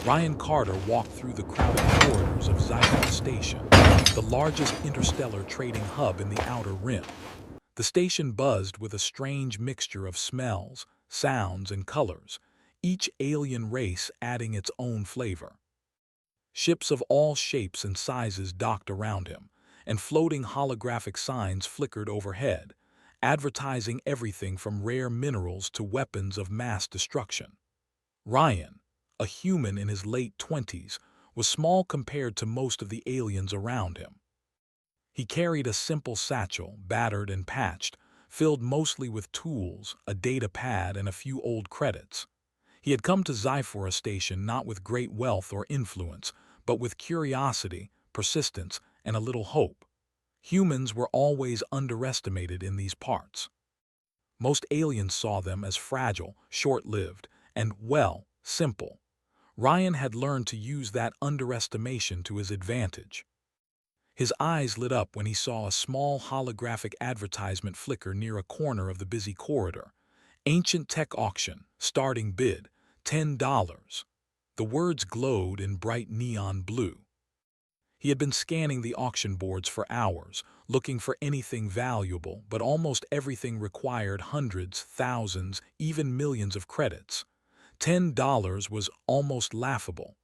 Ryan Carter walked through the crowded corridors of Sci-Fi Station, the largest interstellar trading hub in the Outer Rim. The station buzzed with a strange mixture of smells, sounds, and colors, each alien race adding its own flavor. Ships of all shapes and sizes docked around him, and floating holographic signs flickered overhead, advertising everything from rare minerals to weapons of mass destruction. Ryan, a human in his late 20s, was small compared to most of the aliens around him. He carried a simple satchel, battered and patched, filled mostly with tools, a data pad, and a few old credits. He had come to Zyphora Station not with great wealth or influence, but with curiosity, persistence, and a little hope. Humans were always underestimated in these parts. Most aliens saw them as fragile, short-lived, and, well, simple. Ryan had learned to use that underestimation to his advantage. His eyes lit up when he saw a small holographic advertisement flicker near a corner of the busy corridor. Ancient Tech Auction, starting bid, $10. The words glowed in bright neon blue. He had been scanning the auction boards for hours, looking for anything valuable, but almost everything required hundreds, thousands, even millions of credits. $10 was almost laughable.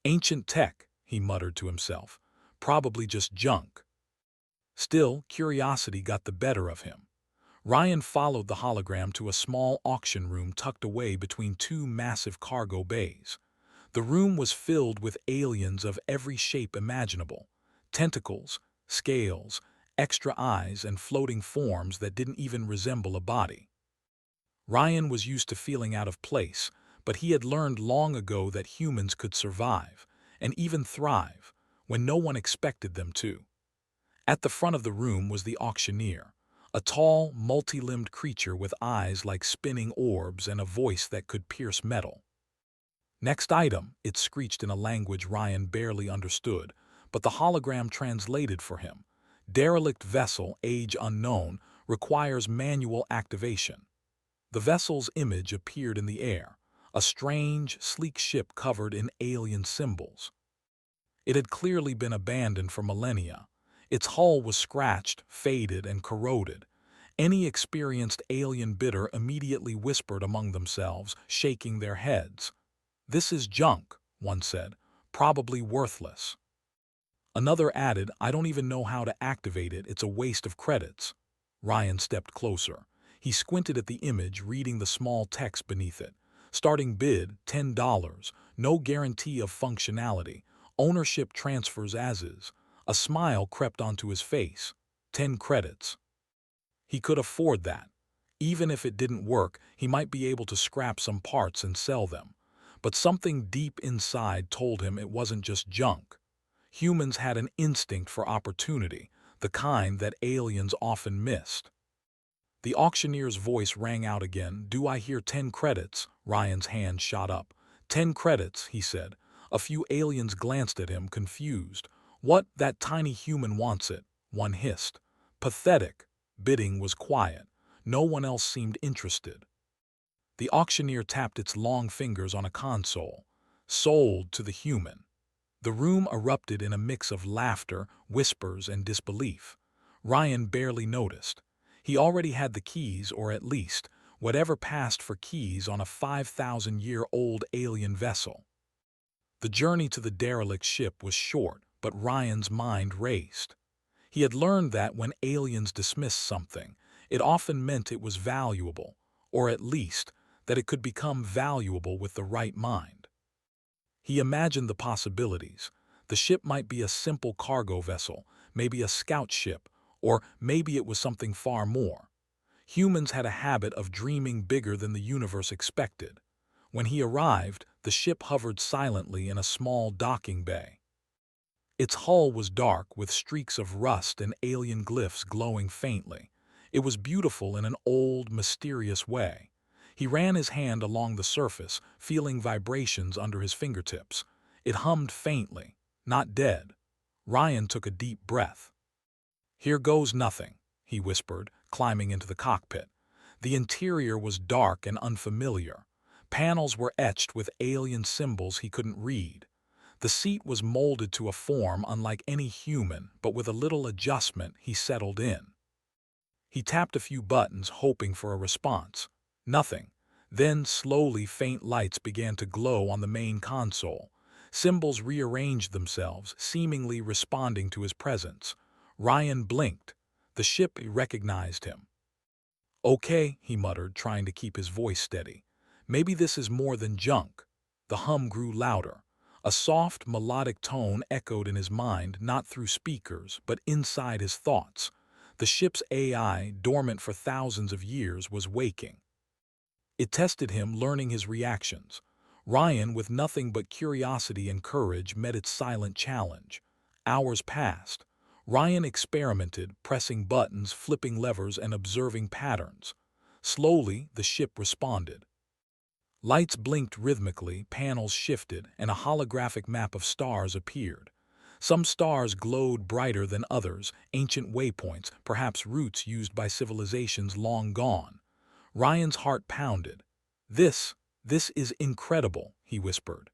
Ancient tech, he muttered to himself. Probably just junk. Still, curiosity got the better of him. Ryan followed the hologram to a small auction room tucked away between two massive cargo bays. The room was filled with aliens of every shape imaginable. Tentacles, scales, extra eyes, and floating forms that didn't even resemble a body. Ryan was used to feeling out of place, but he had learned long ago that humans could survive, and even thrive, when no one expected them to. At the front of the room was the auctioneer, a tall, multi-limbed creature with eyes like spinning orbs and a voice that could pierce metal. "Next item," it screeched in a language Ryan barely understood, but the hologram translated for him. "Derelict vessel, age unknown, requires manual activation." The vessel's image appeared in the air, a strange, sleek ship covered in alien symbols. It had clearly been abandoned for millennia. Its hull was scratched, faded, and corroded. Any experienced alien bidder immediately whispered among themselves, shaking their heads. "This is junk," one said, "probably worthless." Another added, "I don't even know how to activate it, it's a waste of credits." Ryan stepped closer. He squinted at the image, reading the small text beneath it. Starting bid, $10, no guarantee of functionality, ownership transfers as is. A smile crept onto his face. 10 credits. He could afford that. Even if it didn't work, he might be able to scrap some parts and sell them. But something deep inside told him it wasn't just junk. Humans had an instinct for opportunity, the kind that aliens often missed. The auctioneer's voice rang out again. "Do I hear 10 credits?" Ryan's hand shot up. 10 credits, he said. A few aliens glanced at him, confused. "What? That tiny human wants it," one hissed. "Pathetic." Bidding was quiet. No one else seemed interested. The auctioneer tapped its long fingers on a console. "Sold to the human." The room erupted in a mix of laughter, whispers, and disbelief. Ryan barely noticed. He already had the keys, or at least, whatever passed for keys on a 5,000-year-old alien vessel. The journey to the derelict ship was short, but Ryan's mind raced. He had learned that when aliens dismissed something, it often meant it was valuable, or at least, that it could become valuable with the right mind. He imagined the possibilities. The ship might be a simple cargo vessel, maybe a scout ship, or maybe it was something far more. Humans had a habit of dreaming bigger than the universe expected. When he arrived, the ship hovered silently in a small docking bay. Its hull was dark, with streaks of rust and alien glyphs glowing faintly. It was beautiful in an old, mysterious way. He ran his hand along the surface, feeling vibrations under his fingertips. It hummed faintly, not dead. Ryan took a deep breath. "Here goes nothing," he whispered, climbing into the cockpit. The interior was dark and unfamiliar. Panels were etched with alien symbols he couldn't read. The seat was molded to a form unlike any human, but with a little adjustment he settled in. He tapped a few buttons, hoping for a response. Nothing. Then, slowly, faint lights began to glow on the main console. Symbols rearranged themselves, seemingly responding to his presence. Ryan blinked. The ship recognized him. "Okay," he muttered, trying to keep his voice steady. "Maybe this is more than junk." The hum grew louder. A soft, melodic tone echoed in his mind, not through speakers, but inside his thoughts. The ship's AI, dormant for thousands of years, was waking. It tested him, learning his reactions. Ryan, with nothing but curiosity and courage, met its silent challenge. Hours passed. Ryan experimented, pressing buttons, flipping levers, and observing patterns. Slowly, the ship responded. Lights blinked rhythmically, panels shifted, and a holographic map of stars appeared. Some stars glowed brighter than others, ancient waypoints, perhaps routes used by civilizations long gone. Ryan's heart pounded. This is incredible," he whispered.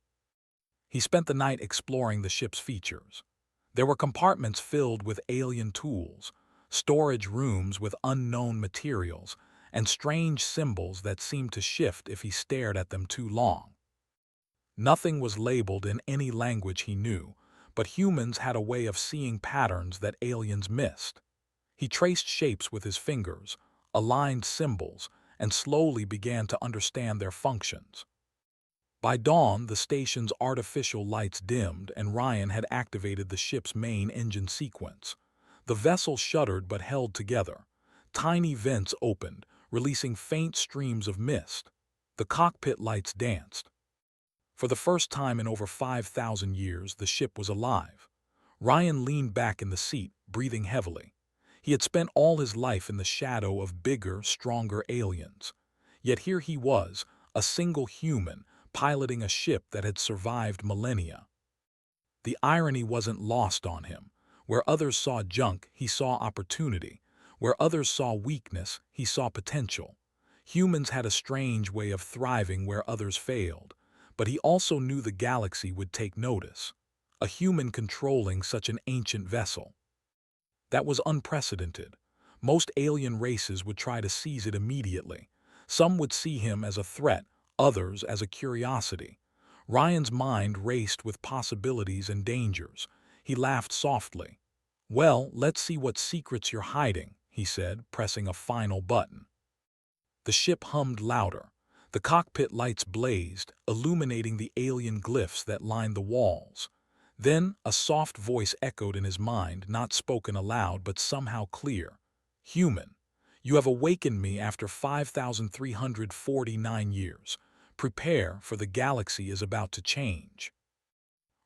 He spent the night exploring the ship's features. There were compartments filled with alien tools, storage rooms with unknown materials, and strange symbols that seemed to shift if he stared at them too long. Nothing was labeled in any language he knew, but humans had a way of seeing patterns that aliens missed. He traced shapes with his fingers, aligned symbols, and slowly began to understand their functions. By dawn, the station's artificial lights dimmed, and Ryan had activated the ship's main engine sequence. The vessel shuddered but held together. Tiny vents opened, releasing faint streams of mist. The cockpit lights danced. For the first time in over 5,000 years, the ship was alive. Ryan leaned back in the seat, breathing heavily. He had spent all his life in the shadow of bigger, stronger aliens. Yet here he was, a single human, piloting a ship that had survived millennia. The irony wasn't lost on him. Where others saw junk, he saw opportunity. Where others saw weakness, he saw potential. Humans had a strange way of thriving where others failed, but he also knew the galaxy would take notice. A human controlling such an ancient vessel. That was unprecedented. Most alien races would try to seize it immediately. Some would see him as a threat, others as a curiosity. Ryan's mind raced with possibilities and dangers. He laughed softly. "Well, let's see what secrets you're hiding," he said, pressing a final button. The ship hummed louder. The cockpit lights blazed, illuminating the alien glyphs that lined the walls. Then a soft voice echoed in his mind, not spoken aloud but somehow clear. "Human, you have awakened me after 5,349 years. Prepare, for the galaxy is about to change."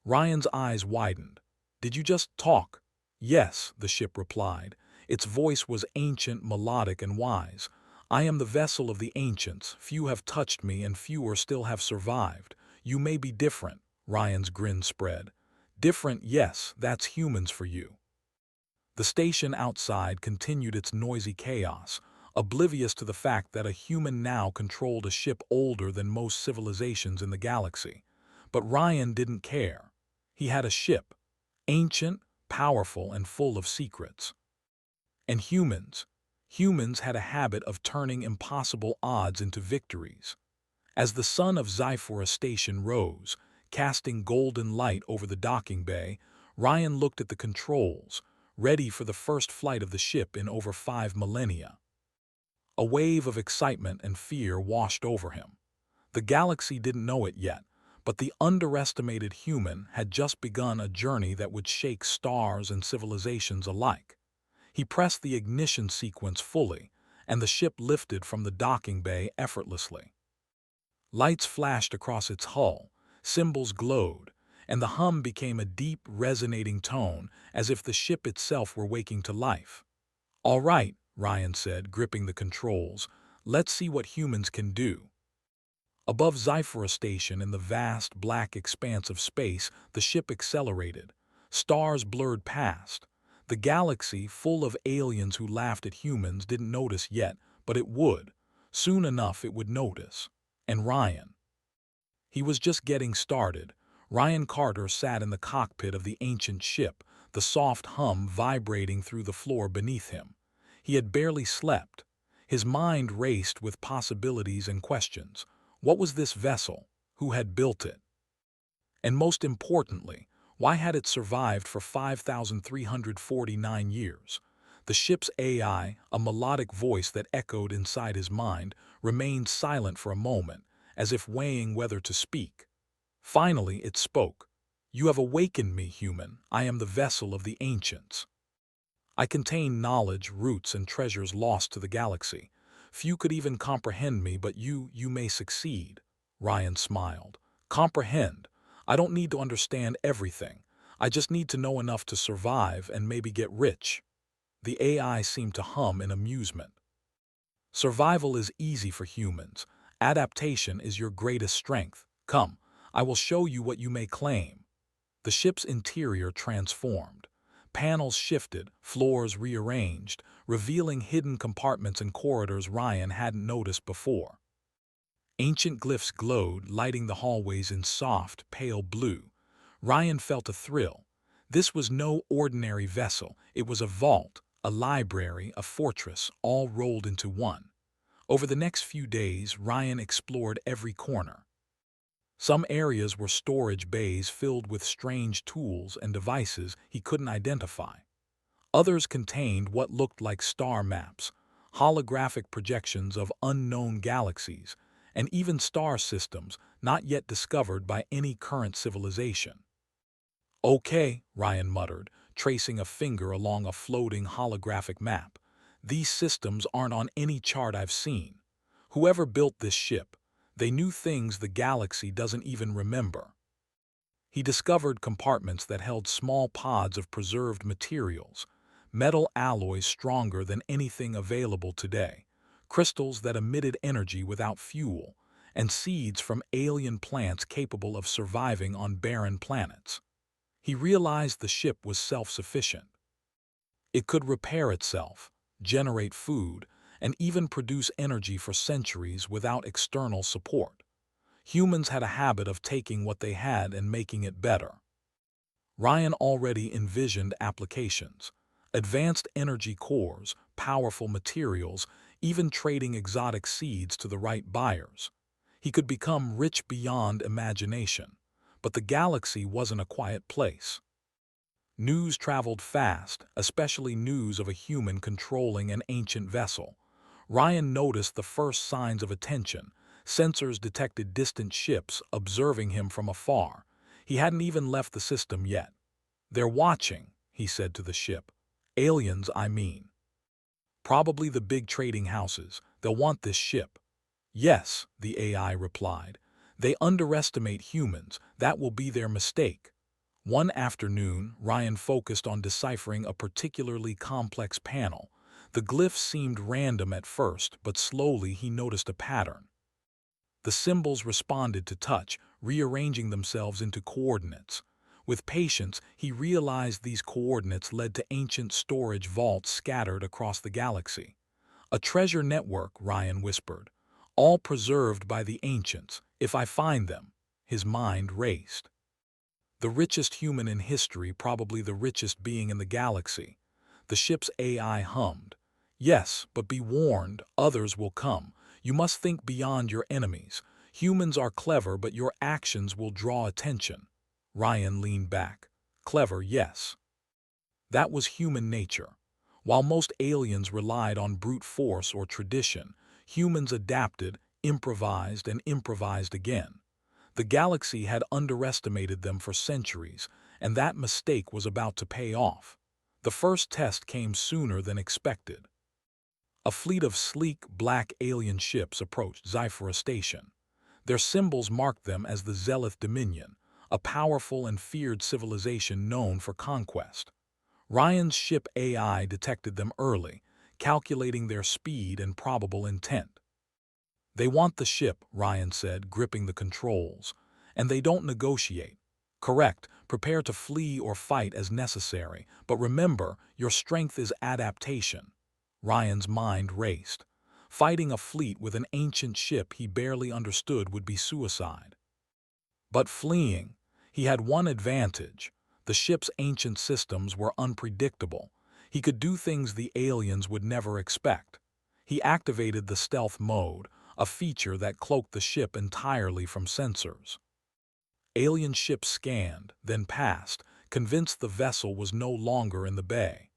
Ryan's eyes widened. "Did you just talk?" "Yes," the ship replied. Its voice was ancient, melodic, and wise. "I am the vessel of the ancients. Few have touched me and fewer still have survived. You may be different." Ryan's grin spread. "Different, yes, that's humans for you." The station outside continued its noisy chaos, oblivious to the fact that a human now controlled a ship older than most civilizations in the galaxy. But Ryan didn't care. He had a ship, ancient, powerful, and full of secrets. And humans had a habit of turning impossible odds into victories. As the sun of Sci-Fi Station rose, casting golden light over the docking bay, Ryan looked at the controls, ready for the first flight of the ship in over 5 millennia. A wave of excitement and fear washed over him. The galaxy didn't know it yet, but the underestimated human had just begun a journey that would shake stars and civilizations alike. He pressed the ignition sequence fully, and the ship lifted from the docking bay effortlessly. Lights flashed across its hull, symbols glowed, and the hum became a deep, resonating tone, as if the ship itself were waking to life. "All right," Ryan said, gripping the controls. "Let's see what humans can do." Above Sci-Fi Station, in the vast, black expanse of space, the ship accelerated. Stars blurred past. The galaxy, full of aliens who laughed at humans, didn't notice yet, but it would. Soon enough it would notice. And Ryan. He was just getting started. Ryan Carter sat in the cockpit of the ancient ship, the soft hum vibrating through the floor beneath him. He had barely slept. His mind raced with possibilities and questions. What was this vessel? Who had built it? And most importantly, why had it survived for 5,349 years? The ship's AI, a melodic voice that echoed inside his mind, remained silent for a moment, as if weighing whether to speak. Finally, it spoke. "You have awakened me, human. I am the vessel of the ancients. I contain knowledge, roots, and treasures lost to the galaxy. Few could even comprehend me, but you may succeed." Ryan smiled. "Comprehend? I don't need to understand everything. I just need to know enough to survive and maybe get rich." The AI seemed to hum in amusement. "Survival is easy for humans. Adaptation is your greatest strength. Come, I will show you what you may claim." The ship's interior transformed. Panels shifted, floors rearranged, revealing hidden compartments and corridors Ryan hadn't noticed before. Ancient glyphs glowed, lighting the hallways in soft, pale blue. Ryan felt a thrill. This was no ordinary vessel. It was a vault, a library, a fortress, all rolled into one. Over the next few days, Ryan explored every corner. Some areas were storage bays filled with strange tools and devices he couldn't identify. Others contained what looked like star maps, holographic projections of unknown galaxies, and even star systems not yet discovered by any current civilization. "Okay," Ryan muttered, tracing a finger along a floating holographic map. "These systems aren't on any chart I've seen. Whoever built this ship, they knew things the galaxy doesn't even remember." He discovered compartments that held small pods of preserved materials, metal alloys stronger than anything available today, crystals that emitted energy without fuel, and seeds from alien plants capable of surviving on barren planets. He realized the ship was self-sufficient. It could repair itself, generate food, and even produce energy for centuries without external support. Humans had a habit of taking what they had and making it better. Ryan already envisioned applications: advanced energy cores, powerful materials, even trading exotic seeds to the right buyers. He could become rich beyond imagination. But the galaxy wasn't a quiet place. News traveled fast, especially news of a human controlling an ancient vessel. Ryan noticed the first signs of attention. Sensors detected distant ships observing him from afar. He hadn't even left the system yet. "They're watching," he said to the ship. "Aliens, I mean. Probably the big trading houses. They'll want this ship." "Yes," the AI replied. "They underestimate humans. That will be their mistake." One afternoon, Ryan focused on deciphering a particularly complex panel. The glyphs seemed random at first, but slowly he noticed a pattern. The symbols responded to touch, rearranging themselves into coordinates. With patience, he realized these coordinates led to ancient storage vaults scattered across the galaxy. "A treasure network," Ryan whispered. "All preserved by the ancients. If I find them." His mind raced. The richest human in history, probably the richest being in the galaxy. The ship's AI hummed. "Yes, but be warned, others will come. You must think beyond your enemies. Humans are clever, but your actions will draw attention." Ryan leaned back. Clever, yes. That was human nature. While most aliens relied on brute force or tradition, humans adapted, improvised, and improvised again. The galaxy had underestimated them for centuries, and that mistake was about to pay off. The first test came sooner than expected. A fleet of sleek, black alien ships approached Sci-Fi Station. Their symbols marked them as the Zealth Dominion, a powerful and feared civilization known for conquest. Ryan's ship AI detected them early, calculating their speed and probable intent. "They want the ship," Ryan said, gripping the controls. "And they don't negotiate." "Correct. Prepare to flee or fight as necessary. But remember, your strength is adaptation." Ryan's mind raced. Fighting a fleet with an ancient ship he barely understood would be suicide. But fleeing, he had one advantage. The ship's ancient systems were unpredictable. He could do things the aliens would never expect. He activated the stealth mode, a feature that cloaked the ship entirely from sensors. Alien ships scanned, then passed, convinced the vessel was no longer in the bay.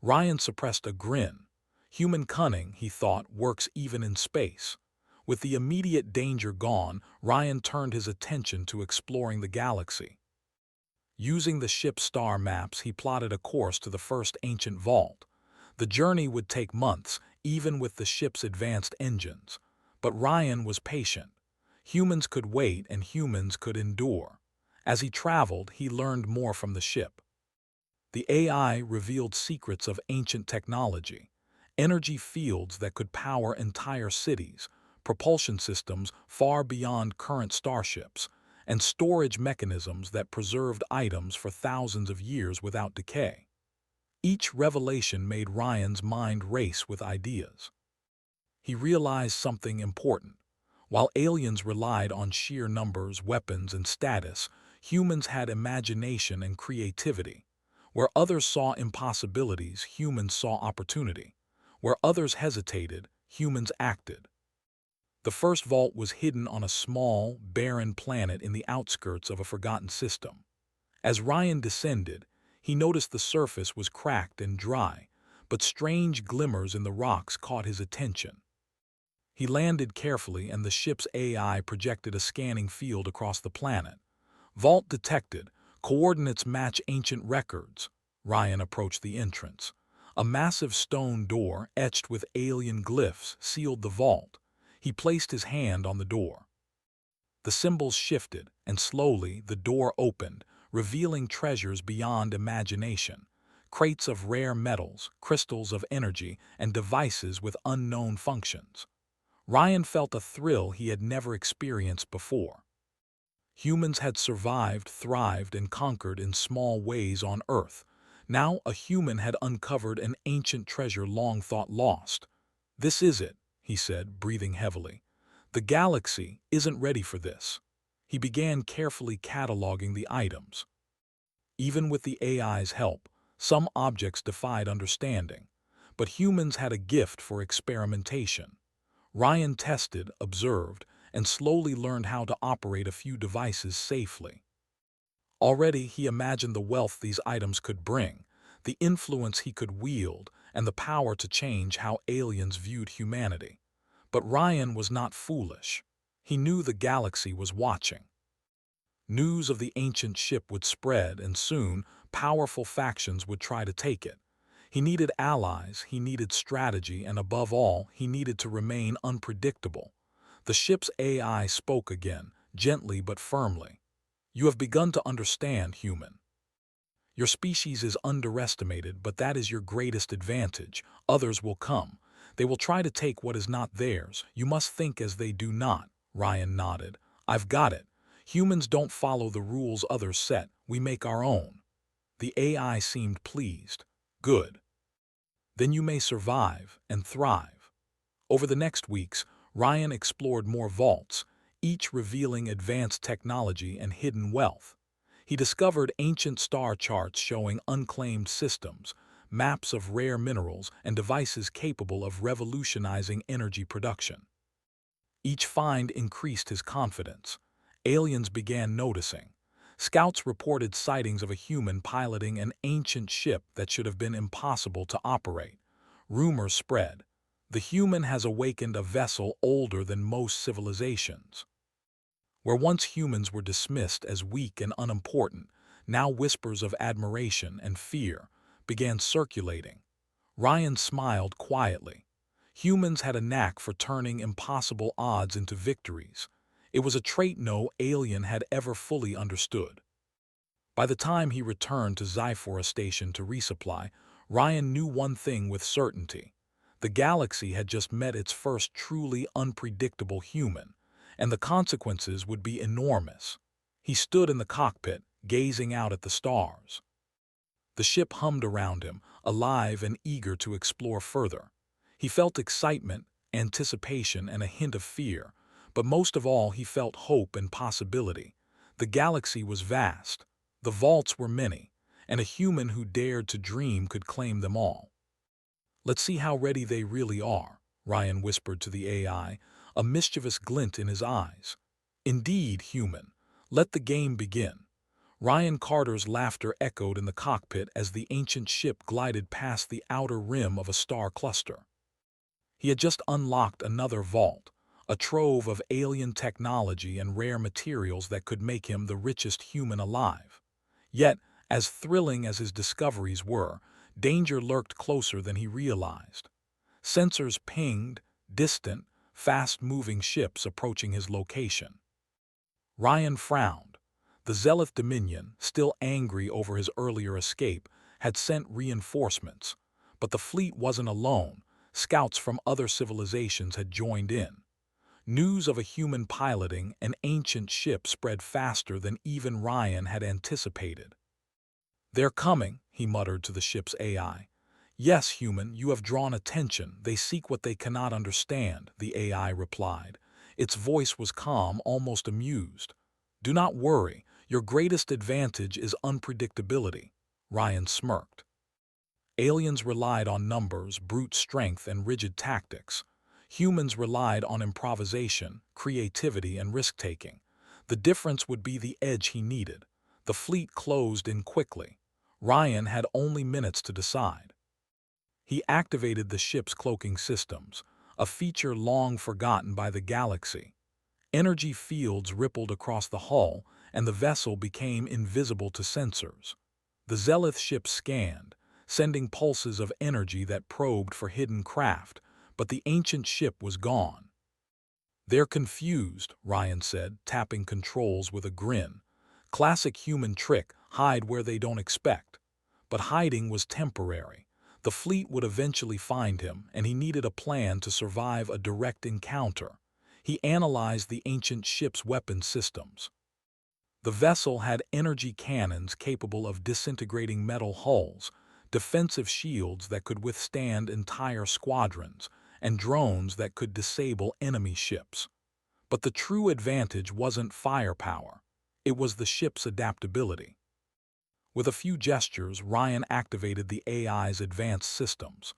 Ryan suppressed a grin. Human cunning, he thought, works even in space. With the immediate danger gone, Ryan turned his attention to exploring the galaxy. Using the ship's star maps, he plotted a course to the first ancient vault. The journey would take months, even with the ship's advanced engines. But Ryan was patient. Humans could wait and humans could endure. As he traveled, he learned more from the ship. The AI revealed secrets of ancient technology, energy fields that could power entire cities, propulsion systems far beyond current starships, and storage mechanisms that preserved items for thousands of years without decay. Each revelation made Ryan's mind race with ideas. He realized something important. While aliens relied on sheer numbers, weapons, and status, humans had imagination and creativity. Where others saw impossibilities, humans saw opportunity. Where others hesitated, humans acted. The first vault was hidden on a small, barren planet in the outskirts of a forgotten system. As Ryan descended, he noticed the surface was cracked and dry, but strange glimmers in the rocks caught his attention. He landed carefully and the ship's AI projected a scanning field across the planet. Vault detected. Coordinates match ancient records. Ryan approached the entrance. A massive stone door, etched with alien glyphs, sealed the vault. He placed his hand on the door. The symbols shifted, and slowly the door opened, revealing treasures beyond imagination. Crates of rare metals, crystals of energy, and devices with unknown functions. Ryan felt a thrill he had never experienced before. Humans had survived, thrived, and conquered in small ways on Earth. Now a human had uncovered an ancient treasure long thought lost. "This is it," he said, breathing heavily. "The galaxy isn't ready for this." He began carefully cataloging the items. Even with the AI's help, some objects defied understanding. But humans had a gift for experimentation. Ryan tested, observed, and slowly learned how to operate a few devices safely. Already he imagined the wealth these items could bring, the influence he could wield, and the power to change how aliens viewed humanity. But Ryan was not foolish. He knew the galaxy was watching. News of the ancient ship would spread, and soon powerful factions would try to take it. He needed allies, he needed strategy, and above all, he needed to remain unpredictable. The ship's AI spoke again, gently but firmly. "You have begun to understand, human. Your species is underestimated, but that is your greatest advantage. Others will come. They will try to take what is not theirs. You must think as they do not." Ryan nodded. "I've got it. Humans don't follow the rules others set. We make our own." The AI seemed pleased. "Good. Then you may survive and thrive." Over the next weeks, Ryan explored more vaults, each revealing advanced technology and hidden wealth. He discovered ancient star charts showing unclaimed systems, maps of rare minerals, and devices capable of revolutionizing energy production. Each find increased his confidence. Aliens began noticing. Scouts reported sightings of a human piloting an ancient ship that should have been impossible to operate. Rumors spread. "The human has awakened a vessel older than most civilizations." Where once humans were dismissed as weak and unimportant, now whispers of admiration and fear began circulating. Ryan smiled quietly. Humans had a knack for turning impossible odds into victories. It was a trait no alien had ever fully understood. By the time he returned to Sci-Fi Station to resupply, Ryan knew one thing with certainty. The galaxy had just met its first truly unpredictable human, and the consequences would be enormous. He stood in the cockpit, gazing out at the stars. The ship hummed around him, alive and eager to explore further. He felt excitement, anticipation, and a hint of fear, but most of all he felt hope and possibility. The galaxy was vast, the vaults were many, and a human who dared to dream could claim them all. "Let's see how ready they really are," Ryan whispered to the AI, a mischievous glint in his eyes. "Indeed, human. Let the game begin." Ryan Carter's laughter echoed in the cockpit as the ancient ship glided past the outer rim of a star cluster. He had just unlocked another vault, a trove of alien technology and rare materials that could make him the richest human alive. Yet, as thrilling as his discoveries were, danger lurked closer than he realized. Sensors pinged, distant, fast-moving ships approaching his location. Ryan frowned. The Zealth Dominion, still angry over his earlier escape, had sent reinforcements. But the fleet wasn't alone. Scouts from other civilizations had joined in. News of a human piloting an ancient ship spread faster than even Ryan had anticipated. "They're coming," he muttered to the ship's AI. "Yes, human, you have drawn attention. They seek what they cannot understand," the AI replied. Its voice was calm, almost amused. "Do not worry. Your greatest advantage is unpredictability." Ryan smirked. Aliens relied on numbers, brute strength, and rigid tactics. Humans relied on improvisation, creativity, and risk-taking. The difference would be the edge he needed. The fleet closed in quickly. Ryan had only minutes to decide. He activated the ship's cloaking systems, a feature long forgotten by the galaxy. Energy fields rippled across the hull, and the vessel became invisible to sensors. The Zealth ship scanned, sending pulses of energy that probed for hidden craft, but the ancient ship was gone. "They're confused," Ryan said, tapping controls with a grin. "Classic human trick, hide where they don't expect." But hiding was temporary. The fleet would eventually find him, and he needed a plan to survive a direct encounter. He analyzed the ancient ship's weapon systems. The vessel had energy cannons capable of disintegrating metal hulls, defensive shields that could withstand entire squadrons, and drones that could disable enemy ships. But the true advantage wasn't firepower. It was the ship's adaptability. With a few gestures, Ryan activated the AI's advanced systems.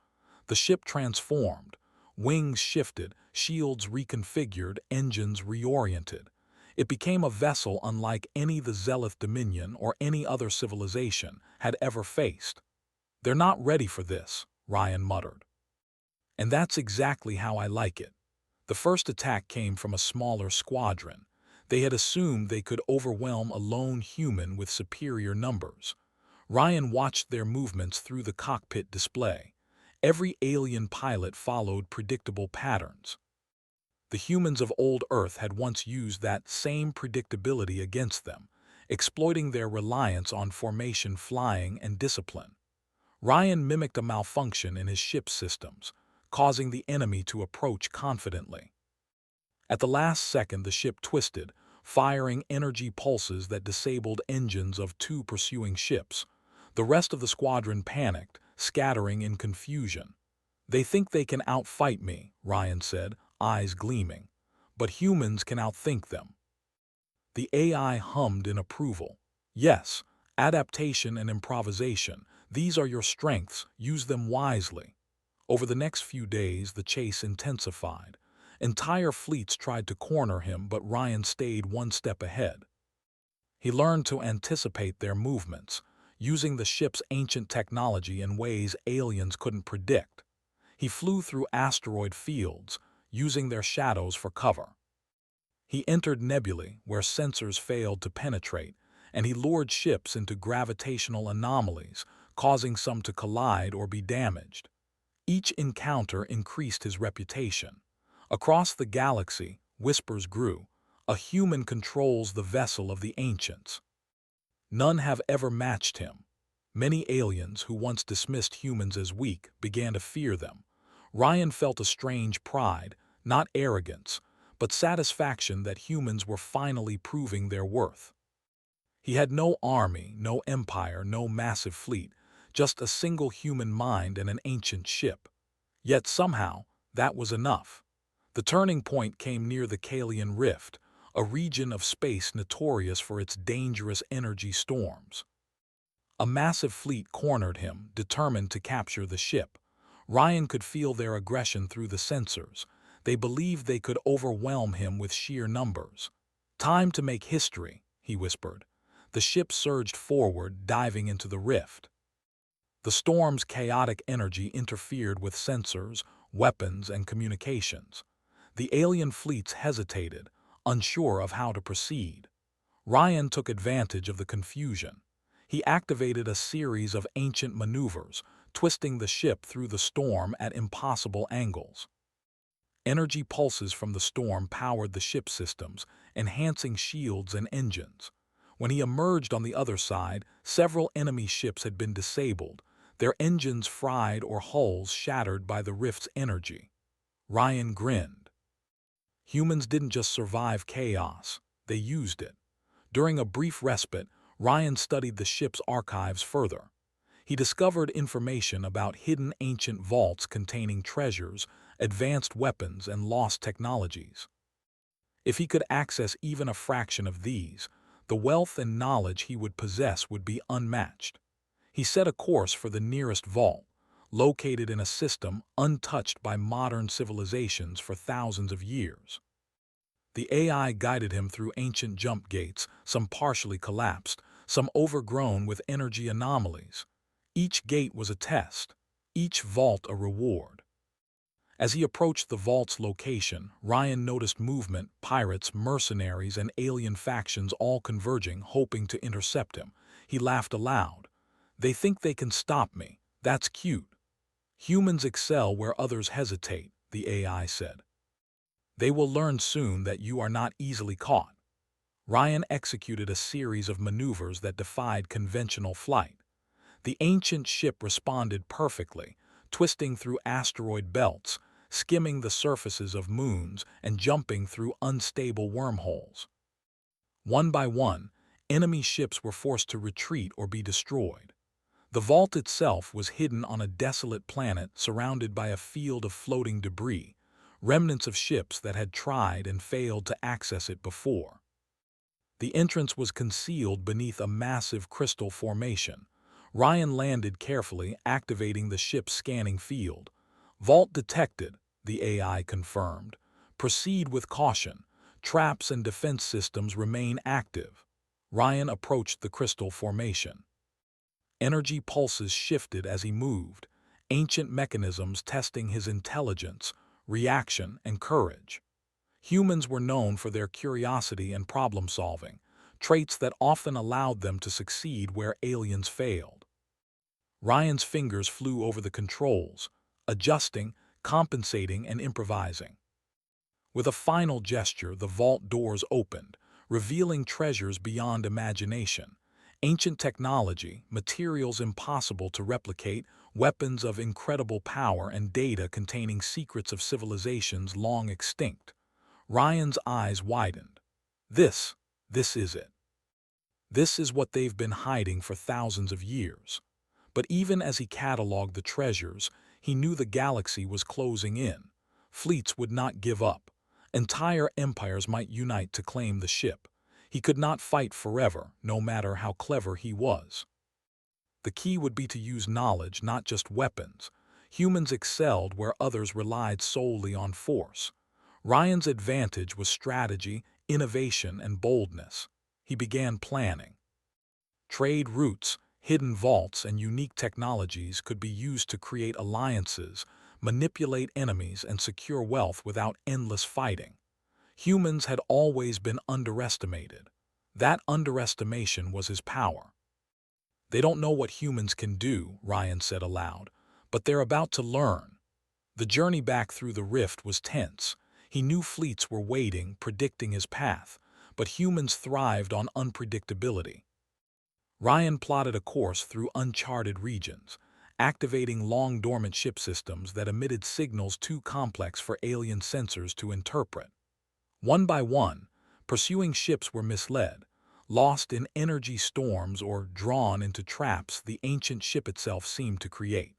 The ship transformed. Wings shifted, shields reconfigured, engines reoriented. It became a vessel unlike any the Zealth Dominion or any other civilization had ever faced. "They're not ready for this," Ryan muttered. "And that's exactly how I like it." The first attack came from a smaller squadron. They had assumed they could overwhelm a lone human with superior numbers. Ryan watched their movements through the cockpit display. Every alien pilot followed predictable patterns. The humans of old Earth had once used that same predictability against them, exploiting their reliance on formation flying and discipline. Ryan mimicked a malfunction in his ship's systems, causing the enemy to approach confidently. At the last second, the ship twisted, firing energy pulses that disabled engines of two pursuing ships. The rest of the squadron panicked, scattering in confusion. "They think they can outfight me," Ryan said, eyes gleaming. "But humans can outthink them." The AI hummed in approval. "Yes, adaptation and improvisation. These are your strengths. Use them wisely." Over the next few days, the chase intensified. Entire fleets tried to corner him, but Ryan stayed one step ahead. He learned to anticipate their movements, using the ship's ancient technology in ways aliens couldn't predict. He flew through asteroid fields, using their shadows for cover. He entered nebulae where sensors failed to penetrate, and he lured ships into gravitational anomalies, causing some to collide or be damaged. Each encounter increased his reputation. Across the galaxy, whispers grew. "A human controls the vessel of the ancients." None have ever matched him. Many aliens who once dismissed humans as weak began to fear them. Ryan felt a strange pride, not arrogance, but satisfaction that humans were finally proving their worth. He had no army, no empire, no massive fleet, just a single human mind and an ancient ship. Yet somehow, that was enough. The turning point came near the Kalian Rift, a region of space notorious for its dangerous energy storms. A massive fleet cornered him, determined to capture the ship. Ryan could feel their aggression through the sensors. They believed they could overwhelm him with sheer numbers. "Time to make history," he whispered. The ship surged forward, diving into the rift. The storm's chaotic energy interfered with sensors, weapons, and communications. The alien fleets hesitated, unsure of how to proceed. Ryan took advantage of the confusion. He activated a series of ancient maneuvers, twisting the ship through the storm at impossible angles. Energy pulses from the storm powered the ship's systems, enhancing shields and engines. When he emerged on the other side, several enemy ships had been disabled, their engines fried or hulls shattered by the rift's energy. Ryan grinned. Humans didn't just survive chaos, they used it. During a brief respite, Ryan studied the ship's archives further. He discovered information about hidden ancient vaults containing treasures, advanced weapons, and lost technologies. If he could access even a fraction of these, the wealth and knowledge he would possess would be unmatched. He set a course for the nearest vault, located in a system untouched by modern civilizations for thousands of years. The AI guided him through ancient jump gates, some partially collapsed, some overgrown with energy anomalies. Each gate was a test, each vault a reward. As he approached the vault's location, Ryan noticed movement, pirates, mercenaries, and alien factions all converging, hoping to intercept him. He laughed aloud. "They think they can stop me. That's cute." "Humans excel where others hesitate," the AI said. "They will learn soon that you are not easily caught." Ryan executed a series of maneuvers that defied conventional flight. The ancient ship responded perfectly, twisting through asteroid belts, skimming the surfaces of moons, and jumping through unstable wormholes. One by one, enemy ships were forced to retreat or be destroyed. The vault itself was hidden on a desolate planet surrounded by a field of floating debris, remnants of ships that had tried and failed to access it before. The entrance was concealed beneath a massive crystal formation. Ryan landed carefully, activating the ship's scanning field. "Vault detected," the AI confirmed. "Proceed with caution. Traps and defense systems remain active." Ryan approached the crystal formation. Energy pulses shifted as he moved, ancient mechanisms testing his intelligence, reaction, and courage. Humans were known for their curiosity and problem-solving, traits that often allowed them to succeed where aliens failed. Ryan's fingers flew over the controls, adjusting, compensating, and improvising. With a final gesture, the vault doors opened, revealing treasures beyond imagination. Ancient technology, materials impossible to replicate, weapons of incredible power, and data containing secrets of civilizations long extinct. Ryan's eyes widened. This is it. This is what they've been hiding for thousands of years. But even as he cataloged the treasures, he knew the galaxy was closing in. Fleets would not give up. Entire empires might unite to claim the ship. He could not fight forever, no matter how clever he was. The key would be to use knowledge, not just weapons. Humans excelled where others relied solely on force. Ryan's advantage was strategy, innovation, and boldness. He began planning. Trade routes, hidden vaults, and unique technologies could be used to create alliances, manipulate enemies, and secure wealth without endless fighting. Humans had always been underestimated. That underestimation was his power. "They don't know what humans can do," Ryan said aloud, "but they're about to learn." The journey back through the rift was tense. He knew fleets were waiting, predicting his path, but humans thrived on unpredictability. Ryan plotted a course through uncharted regions, activating long-dormant ship systems that emitted signals too complex for alien sensors to interpret. One by one, pursuing ships were misled, lost in energy storms or drawn into traps the ancient ship itself seemed to create.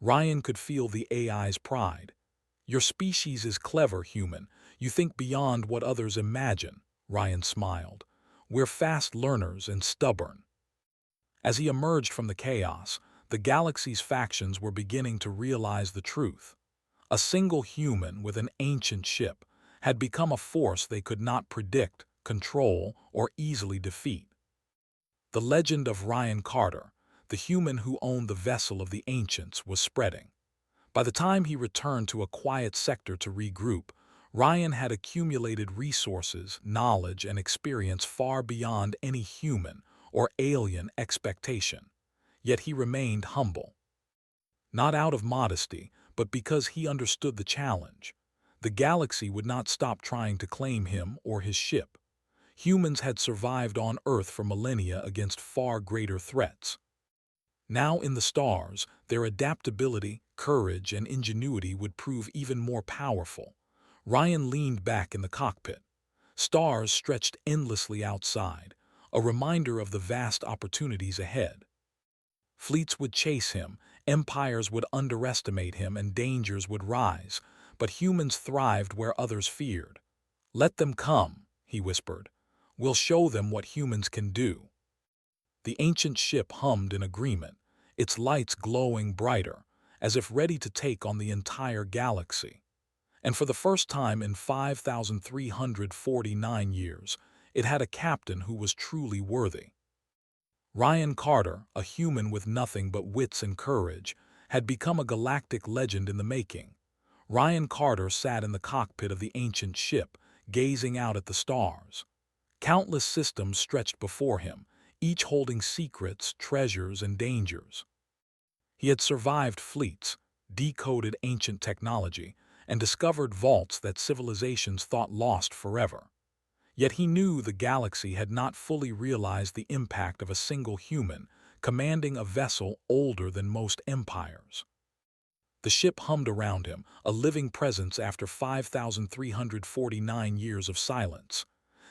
Ryan could feel the AI's pride. "Your species is clever, human. You think beyond what others imagine, Ryan smiled. We're fast learners and stubborn. As he emerged from the chaos, the galaxy's factions were beginning to realize the truth. A single human with an ancient ship had become a force they could not predict, control, or easily defeat. The legend of Ryan Carter, the human who owned the vessel of the ancients, was spreading. By the time he returned to a quiet sector to regroup, Ryan had accumulated resources, knowledge, and experience far beyond any human or alien expectation. Yet he remained humble. Not out of modesty, but because he understood the challenge. The galaxy would not stop trying to claim him or his ship. Humans had survived on Earth for millennia against far greater threats. Now in the stars, their adaptability, courage, and ingenuity would prove even more powerful. Ryan leaned back in the cockpit. Stars stretched endlessly outside, a reminder of the vast opportunities ahead. Fleets would chase him, empires would underestimate him, and dangers would rise, but humans thrived where others feared. "Let them come," he whispered. "We'll show them what humans can do." The ancient ship hummed in agreement, its lights glowing brighter, as if ready to take on the entire galaxy. And for the first time in 5,349 years, it had a captain who was truly worthy. Ryan Carter, a human with nothing but wits and courage, had become a galactic legend in the making. Ryan Carter sat in the cockpit of the ancient ship, gazing out at the stars. Countless systems stretched before him, each holding secrets, treasures, and dangers. He had survived fleets, decoded ancient technology, and discovered vaults that civilizations thought lost forever. Yet he knew the galaxy had not fully realized the impact of a single human, commanding a vessel older than most empires. The ship hummed around him, a living presence after 5,349 years of silence.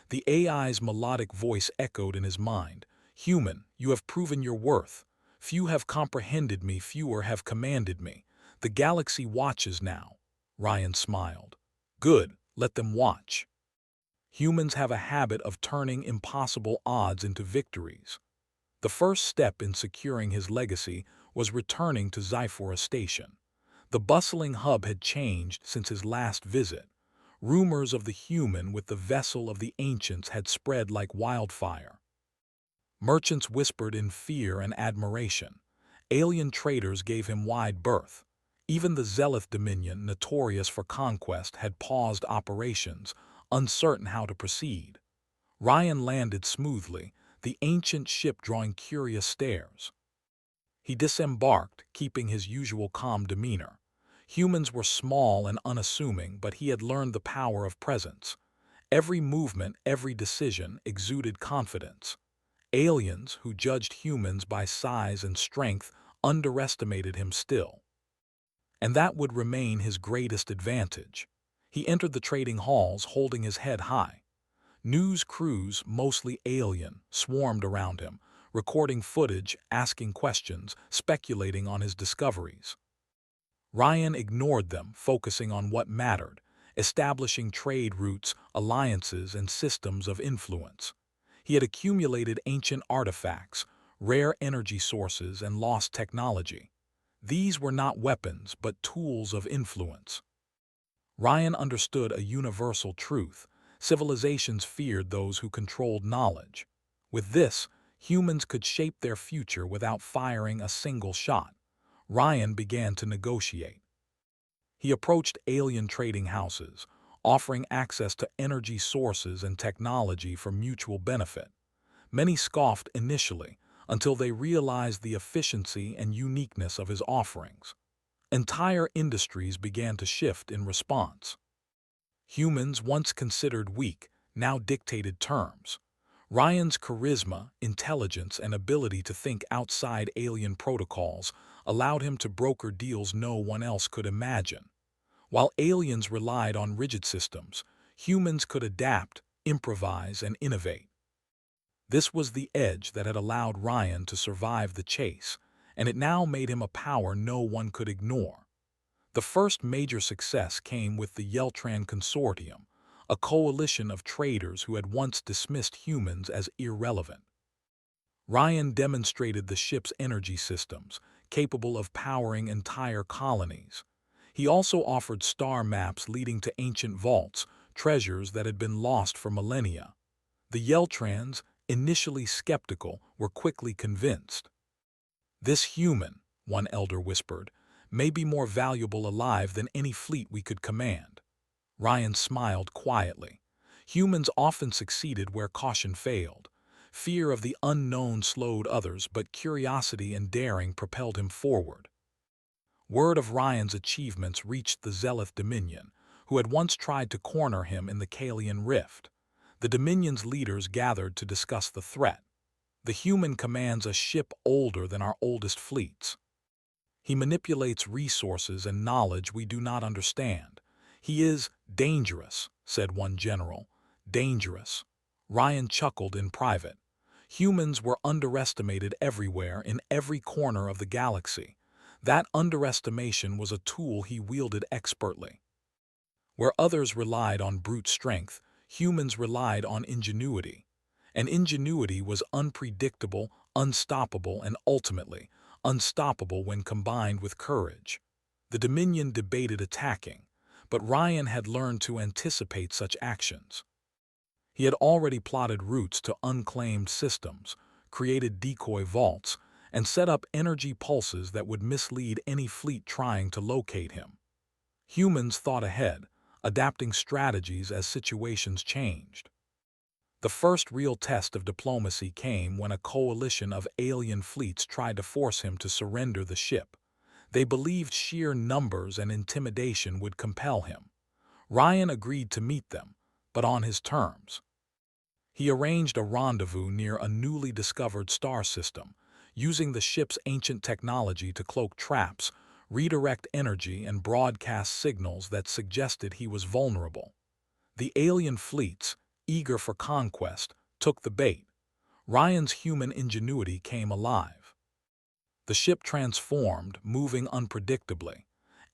The AI's melodic voice echoed in his mind. "Human, you have proven your worth. Few have comprehended me, fewer have commanded me. The galaxy watches now." Ryan smiled. "Good, let them watch." Humans have a habit of turning impossible odds into victories. The first step in securing his legacy was returning to Sci-Fi Station. The bustling hub had changed since his last visit. Rumors of the human with the vessel of the ancients had spread like wildfire. Merchants whispered in fear and admiration. Alien traders gave him wide berth. Even the Zealoth Dominion, notorious for conquest, had paused operations, uncertain how to proceed. Ryan landed smoothly, the ancient ship drawing curious stares. He disembarked, keeping his usual calm demeanor. Humans were small and unassuming, but he had learned the power of presence. Every movement, every decision exuded confidence. Aliens, who judged humans by size and strength, underestimated him still. And that would remain his greatest advantage. He entered the trading halls holding his head high. News crews, mostly alien, swarmed around him, recording footage, asking questions, speculating on his discoveries. Ryan ignored them, focusing on what mattered, establishing trade routes, alliances, and systems of influence. He had accumulated ancient artifacts, rare energy sources, and lost technology. These were not weapons, but tools of influence. Ryan understood a universal truth: civilizations feared those who controlled knowledge. With this, humans could shape their future without firing a single shot. Ryan began to negotiate. He approached alien trading houses, offering access to energy sources and technology for mutual benefit. Many scoffed initially, until they realized the efficiency and uniqueness of his offerings. Entire industries began to shift in response. Humans, once considered weak, now dictated terms. Ryan's charisma, intelligence, and ability to think outside alien protocols allowed him to broker deals no one else could imagine. While aliens relied on rigid systems, humans could adapt, improvise, and innovate. This was the edge that had allowed Ryan to survive the chase, and it now made him a power no one could ignore. The first major success came with the Yeltran Consortium, a coalition of traders who had once dismissed humans as irrelevant. Ryan demonstrated the ship's energy systems, capable of powering entire colonies. He also offered star maps leading to ancient vaults, treasures that had been lost for millennia. The Yeltrans, initially skeptical, were quickly convinced. "This human," one elder whispered, "may be more valuable alive than any fleet we could command." Ryan smiled quietly. Humans often succeeded where caution failed. Fear of the unknown slowed others, but curiosity and daring propelled him forward. Word of Ryan's achievements reached the Zealth Dominion, who had once tried to corner him in the Kalian Rift. The Dominion's leaders gathered to discuss the threat. "The human commands a ship older than our oldest fleets. He manipulates resources and knowledge we do not understand. He is dangerous," said one general. "Dangerous." Ryan chuckled in private. Humans were underestimated everywhere, in every corner of the galaxy. That underestimation was a tool he wielded expertly. Where others relied on brute strength, humans relied on ingenuity. And ingenuity was unpredictable, unstoppable, and ultimately unstoppable when combined with courage. The Dominion debated attacking, but Ryan had learned to anticipate such actions. He had already plotted routes to unclaimed systems, created decoy vaults, and set up energy pulses that would mislead any fleet trying to locate him. Humans thought ahead, adapting strategies as situations changed. The first real test of diplomacy came when a coalition of alien fleets tried to force him to surrender the ship. They believed sheer numbers and intimidation would compel him. Ryan agreed to meet them, but on his terms. He arranged a rendezvous near a newly discovered star system, using the ship's ancient technology to cloak traps, redirect energy, and broadcast signals that suggested he was vulnerable. The alien fleets, eager for conquest, took the bait. Ryan's human ingenuity came alive. The ship transformed, moving unpredictably.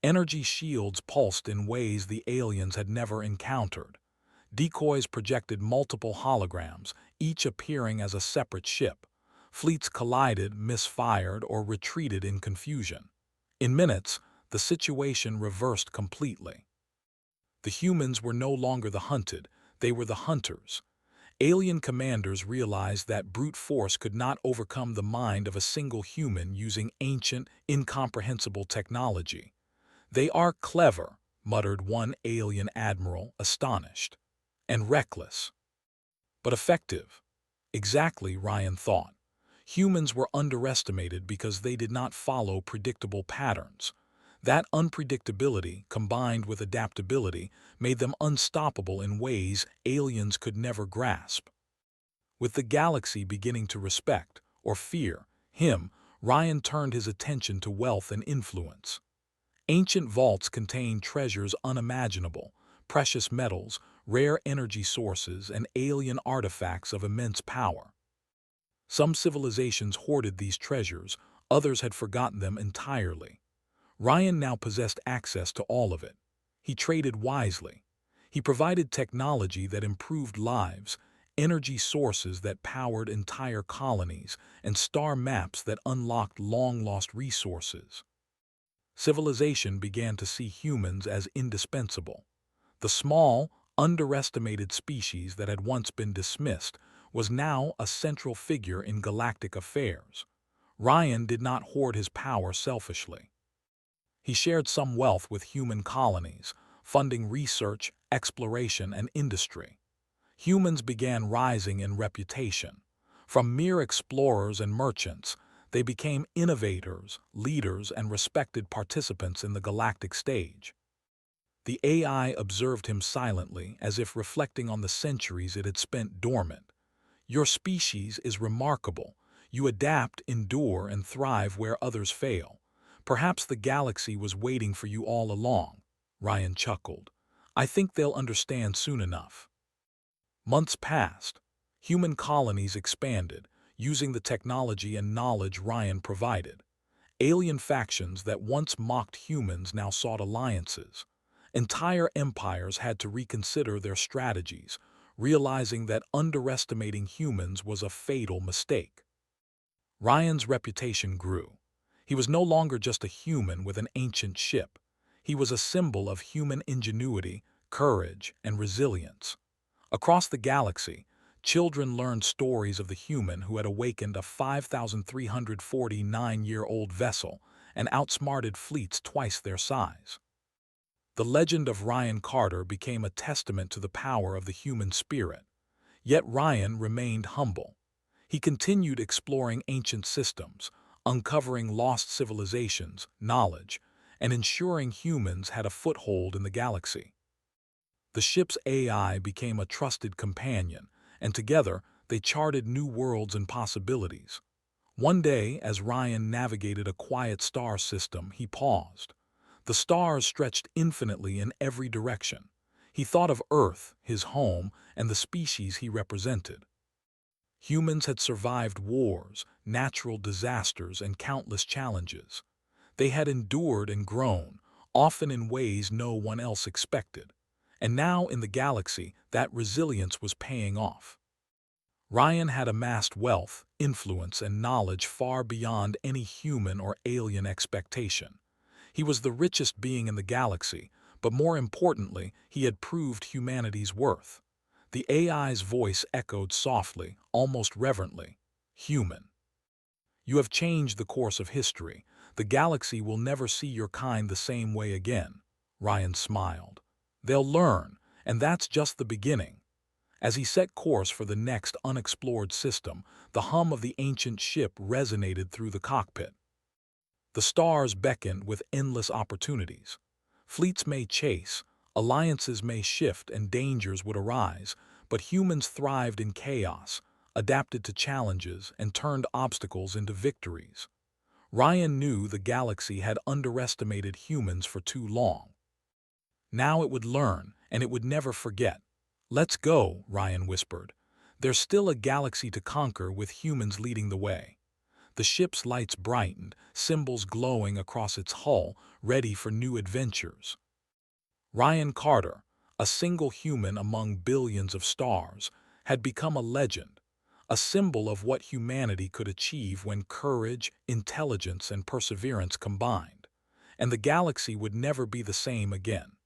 Energy shields pulsed in ways the aliens had never encountered. Decoys projected multiple holograms, each appearing as a separate ship. Fleets collided, misfired, or retreated in confusion. In minutes, the situation reversed completely. The humans were no longer the hunted, they were the hunters. Alien commanders realized that brute force could not overcome the mind of a single human using ancient, incomprehensible technology. "They are clever," muttered one alien admiral, astonished. "And reckless. But effective." Exactly, Ryan thought. Humans were underestimated because they did not follow predictable patterns. That unpredictability, combined with adaptability, made them unstoppable in ways aliens could never grasp. With the galaxy beginning to respect, or fear, him, Ryan turned his attention to wealth and influence. Ancient vaults contained treasures unimaginable, precious metals, rare energy sources, and alien artifacts of immense power. Some civilizations hoarded these treasures, others had forgotten them entirely. Ryan now possessed access to all of it. He traded wisely. He provided technology that improved lives, energy sources that powered entire colonies, and star maps that unlocked long-lost resources. Civilization began to see humans as indispensable. The small, underestimated species that had once been dismissed was now a central figure in galactic affairs. Ryan did not hoard his power selfishly. He shared some wealth with human colonies, funding research, exploration, and industry. Humans began rising in reputation. From mere explorers and merchants, they became innovators, leaders, and respected participants in the galactic stage. The AI observed him silently, as if reflecting on the centuries it had spent dormant. "Your species is remarkable. You adapt, endure, and thrive where others fail. Perhaps the galaxy was waiting for you all along." Ryan chuckled. "I think they'll understand soon enough." Months passed. Human colonies expanded, using the technology and knowledge Ryan provided. Alien factions that once mocked humans now sought alliances. Entire empires had to reconsider their strategies, realizing that underestimating humans was a fatal mistake. Ryan's reputation grew. He was no longer just a human with an ancient ship. He was a symbol of human ingenuity, courage, and resilience. Across the galaxy, children learned stories of the human who had awakened a 5,349-year-old vessel and outsmarted fleets twice their size. The legend of Ryan Carter became a testament to the power of the human spirit. Yet Ryan remained humble. He continued exploring ancient systems, uncovering lost civilizations, knowledge, and ensuring humans had a foothold in the galaxy. The ship's AI became a trusted companion, and together they charted new worlds and possibilities. One day, as Ryan navigated a quiet star system, he paused. The stars stretched infinitely in every direction. He thought of Earth, his home, and the species he represented. Humans had survived wars, natural disasters, and countless challenges. They had endured and grown, often in ways no one else expected. And now in the galaxy, that resilience was paying off. Ryan had amassed wealth, influence, and knowledge far beyond any human or alien expectation. He was the richest being in the galaxy, but more importantly, he had proved humanity's worth. The AI's voice echoed softly, almost reverently. Human. You have changed the course of history. The galaxy will never see your kind the same way again. Ryan smiled. They'll learn, and that's just the beginning. As he set course for the next unexplored system, the hum of the ancient ship resonated through the cockpit. The stars beckoned with endless opportunities. Fleets may chase, alliances may shift, and dangers would arise, but humans thrived in chaos, adapted to challenges, and turned obstacles into victories. Ryan knew the galaxy had underestimated humans for too long. Now it would learn, and it would never forget. Let's go, Ryan whispered. There's still a galaxy to conquer with humans leading the way. The ship's lights brightened, symbols glowing across its hull, ready for new adventures. Ryan Carter, a single human among billions of stars, had become a legend, a symbol of what humanity could achieve when courage, intelligence, and perseverance combined. And the galaxy would never be the same again.